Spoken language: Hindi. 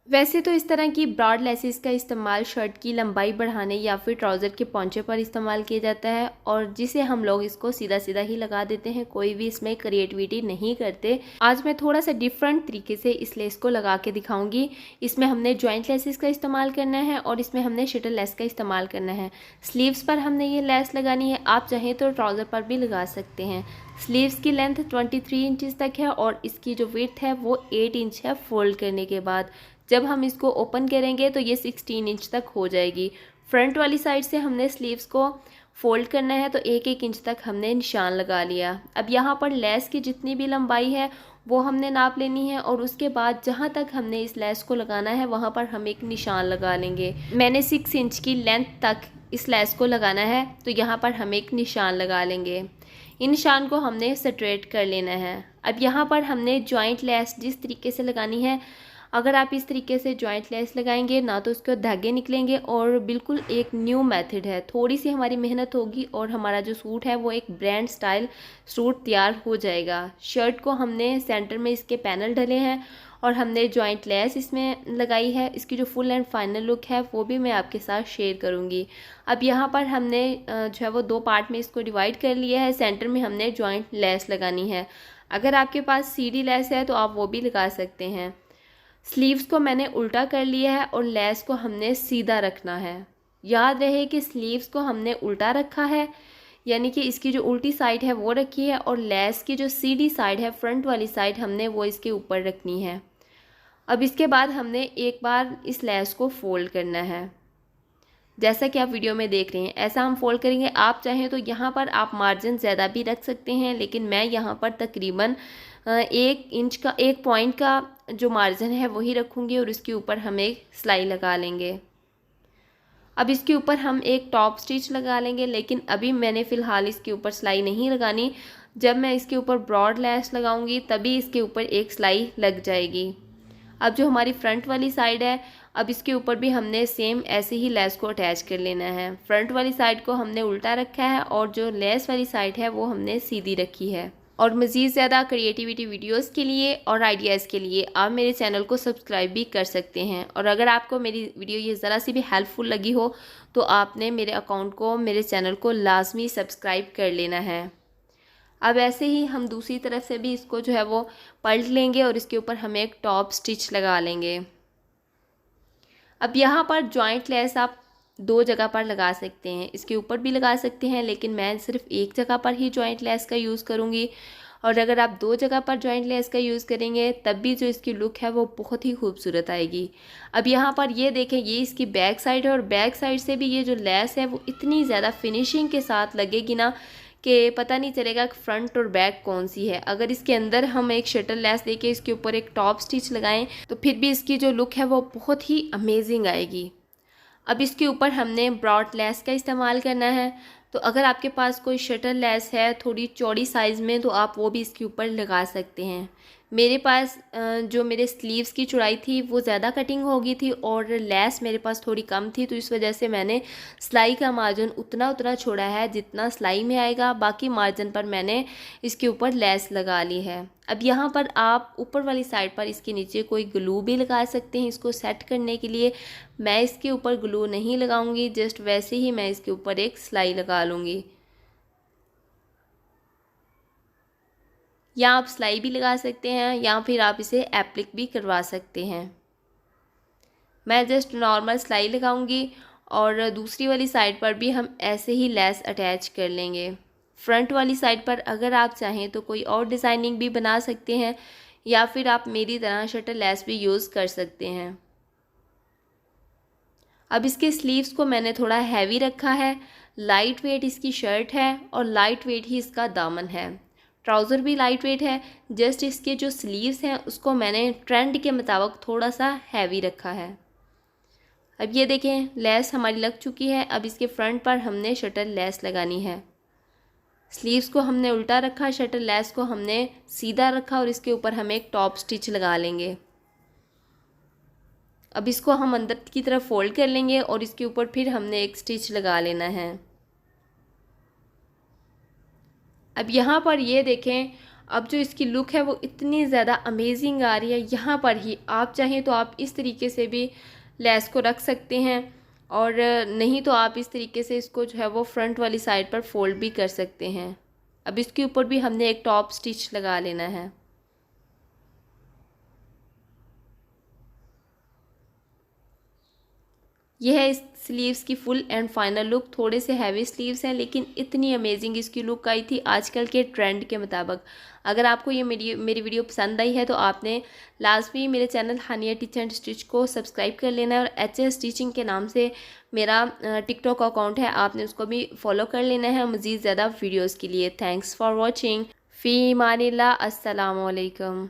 वैसे तो इस तरह की ब्रॉड लेसेस का इस्तेमाल शर्ट की लंबाई बढ़ाने या फिर ट्राउज़र के पौंचे पर इस्तेमाल किया जाता है, और जिसे हम लोग इसको सीधा सीधा ही लगा देते हैं, कोई भी इसमें क्रिएटिविटी नहीं करते। आज मैं थोड़ा सा डिफरेंट तरीके से इस लेस को लगा के दिखाऊंगी। इसमें हमने जॉइंट लेसेस का इस्तेमाल करना है और इसमें हमने शटल लेस का इस्तेमाल करना है। स्लीव्स पर हमने ये लेस लगानी है, आप चाहें तो ट्राउज़र पर भी लगा सकते हैं। स्लीव्स की लेंथ 23 इंचज़ तक है और इसकी जो विड्थ है वो 8 इंच है। फोल्ड करने के बाद जब हम इसको ओपन करेंगे तो ये 16 इंच तक हो जाएगी। फ्रंट वाली साइड से हमने स्लीव्स को फोल्ड करना है तो 1-1 इंच तक हमने निशान लगा लिया। अब यहाँ पर लेस की जितनी भी लंबाई है वो हमने नाप लेनी है और उसके बाद जहाँ तक हमने इस लेस को लगाना है वहाँ पर हम एक निशान लगा लेंगे। मैंने 6 इंच की लेंथ तक इस लेस को लगाना है तो यहाँ पर हम एक निशान लगा लेंगे। इन निशान को हमने स्ट्रेट कर लेना है। अब यहाँ पर हमने जॉइंट लेस जिस तरीके से लगानी है, अगर आप इस तरीके से जॉइंट लेस लगाएंगे ना तो उसके धागे निकलेंगे और बिल्कुल एक न्यू मेथड है। थोड़ी सी हमारी मेहनत होगी और हमारा जो सूट है वो एक ब्रांड स्टाइल सूट तैयार हो जाएगा। शर्ट को हमने सेंटर में इसके पैनल डले हैं और हमने जॉइंट लेस इसमें लगाई है। इसकी जो फुल एंड फाइनल लुक है वो भी मैं आपके साथ शेयर करूँगी। अब यहाँ पर हमने जो है वो 2 पार्ट में इसको डिवाइड कर लिया है। सेंटर में हमने जॉइंट लेस लगानी है। अगर आपके पास सीधी लेस है तो आप वो भी लगा सकते हैं। स्लीव्स को मैंने उल्टा कर लिया है और लेस को हमने सीधा रखना है। याद रहे कि स्लीव्स को हमने उल्टा रखा है, यानी कि इसकी जो उल्टी साइड है वो रखी है और लेस की जो सीधी साइड है फ्रंट वाली साइड हमने वो इसके ऊपर रखनी है। अब इसके बाद हमने एक बार इस लेस को फोल्ड करना है, जैसा कि आप वीडियो में देख रहे हैं ऐसा हम फोल्ड करेंगे। आप चाहें तो यहाँ पर आप मार्जिन ज़्यादा भी रख सकते हैं, लेकिन मैं यहाँ पर तकरीबन 1 इंच का 1 पॉइंट का जो मार्जिन है वही रखूँगी और इसके ऊपर हम एक सिलाई लगा लेंगे। अब इसके ऊपर हम एक टॉप स्टिच लगा लेंगे, लेकिन अभी मैंने फ़िलहाल इसके ऊपर सिलाई नहीं लगानी। जब मैं इसके ऊपर ब्रॉड लेस लगाऊंगी तभी इसके ऊपर एक सिलाई लग जाएगी। अब जो हमारी फ्रंट वाली साइड है, अब इसके ऊपर भी हमने सेम ऐसे ही लेस को अटैच कर लेना है। फ्रंट वाली साइड को हमने उल्टा रखा है और जो लेस वाली साइड है वो हमने सीधी रखी है। और मज़ीद ज़्यादा क्रिएटिविटी वीडियोस के लिए और आइडियाज़ के लिए आप मेरे चैनल को सब्सक्राइब भी कर सकते हैं। और अगर आपको मेरी वीडियो ये ज़रा सी भी हेल्पफुल लगी हो तो आपने मेरे अकाउंट को, मेरे चैनल को लाजमी सब्सक्राइब कर लेना है। अब ऐसे ही हम दूसरी तरफ से भी इसको जो है वो पलट लेंगे और इसके ऊपर हम एक टॉप स्टिच लगा लेंगे। अब यहाँ पर जॉइंट लेस आप 2 जगह पर लगा सकते हैं, इसके ऊपर भी लगा सकते हैं, लेकिन मैं सिर्फ एक जगह पर ही जॉइंट लेस का यूज़ करूँगी। और अगर आप 2 जगह पर जॉइंट लेस का यूज़ करेंगे तब भी जो इसकी लुक है वो बहुत ही खूबसूरत आएगी। अब यहाँ पर ये देखें, ये इसकी बैक साइड है और बैक साइड से भी ये जो लेस है वो इतनी ज़्यादा फिनिशिंग के साथ लगेगी ना कि पता नहीं चलेगा कि फ्रंट और बैक कौन सी है। अगर इसके अंदर हम एक शटल लेस देके इसके ऊपर एक टॉप स्टिच लगाएं तो फिर भी इसकी जो लुक है वो बहुत ही अमेजिंग आएगी। अब इसके ऊपर हमने ब्रॉड लेस का इस्तेमाल करना है, तो अगर आपके पास कोई शटल लेस है थोड़ी चौड़ी साइज़ में तो आप वो भी इसके ऊपर लगा सकते हैं। मेरे पास जो मेरे स्लीव्स की चौड़ाई थी वो ज़्यादा कटिंग हो गई थी और लेस मेरे पास थोड़ी कम थी, तो इस वजह से मैंने सिलाई का मार्जिन उतना छोड़ा है जितना सिलाई में आएगा। बाकी मार्जिन पर मैंने इसके ऊपर लेस लगा ली है। अब यहाँ पर आप ऊपर वाली साइड पर इसके नीचे कोई ग्लू भी लगा सकते हैं इसको सेट करने के लिए। मैं इसके ऊपर ग्लू नहीं लगाऊंगी, जस्ट वैसे ही मैं इसके ऊपर एक सिलाई लगा लूँगी। या आप सिलाई भी लगा सकते हैं या फिर आप इसे एप्लिक भी करवा सकते हैं। मैं जस्ट नॉर्मल सिलाई लगाऊंगी और दूसरी वाली साइड पर भी हम ऐसे ही लेस अटैच कर लेंगे। फ्रंट वाली साइड पर अगर आप चाहें तो कोई और डिज़ाइनिंग भी बना सकते हैं या फिर आप मेरी तरह शटल लेस भी यूज़ कर सकते हैं। अब इसके स्लीव्स को मैंने थोड़ा हैवी रखा है। लाइट वेट इसकी शर्ट है और लाइट वेट ही इसका दामन है। ट्राउज़र भी लाइट वेट है, जस्ट इसके जो स्लीव्स हैं उसको मैंने ट्रेंड के मुताबिक थोड़ा सा हैवी रखा है। अब ये देखें, लेस हमारी लग चुकी है। अब इसके फ्रंट पर हमने शटल लेस लगानी है। स्लीव्स को हमने उल्टा रखा, शटल लेस को हमने सीधा रखा और इसके ऊपर हम एक टॉप स्टिच लगा लेंगे। अब इसको हम अंदर की तरफ फोल्ड कर लेंगे और इसके ऊपर फिर हमने एक स्टिच लगा लेना है। अब यहाँ पर ये देखें, अब जो इसकी लुक है वो इतनी ज़्यादा अमेजिंग आ रही है। यहाँ पर ही आप चाहें तो आप इस तरीके से भी लेस को रख सकते हैं, और नहीं तो आप इस तरीके से इसको जो है वो फ्रंट वाली साइड पर फोल्ड भी कर सकते हैं। अब इसके ऊपर भी हमने एक टॉप स्टिच लगा लेना है। यह है इस स्लीव्स की फुल एंड फाइनल लुक। थोड़े से हैवी स्लीव्स हैं लेकिन इतनी अमेजिंग इसकी लुक आई थी आजकल के ट्रेंड के मुताबिक। अगर आपको ये मेरी वीडियो पसंद आई है तो आपने लाजमी मेरे channel Haniya teach and stitch को सब्सक्राइब कर लेना है, और HS स्टिचिंग के नाम से मेरा टिकटॉक अकाउंट है, आपने उसको भी फॉलो कर लेना है मज़ीद ज़्यादा वीडियोज़ के लिए। Thanks for watching. फ़ी मानिल्लाह। अस्सलामु अलैकुम।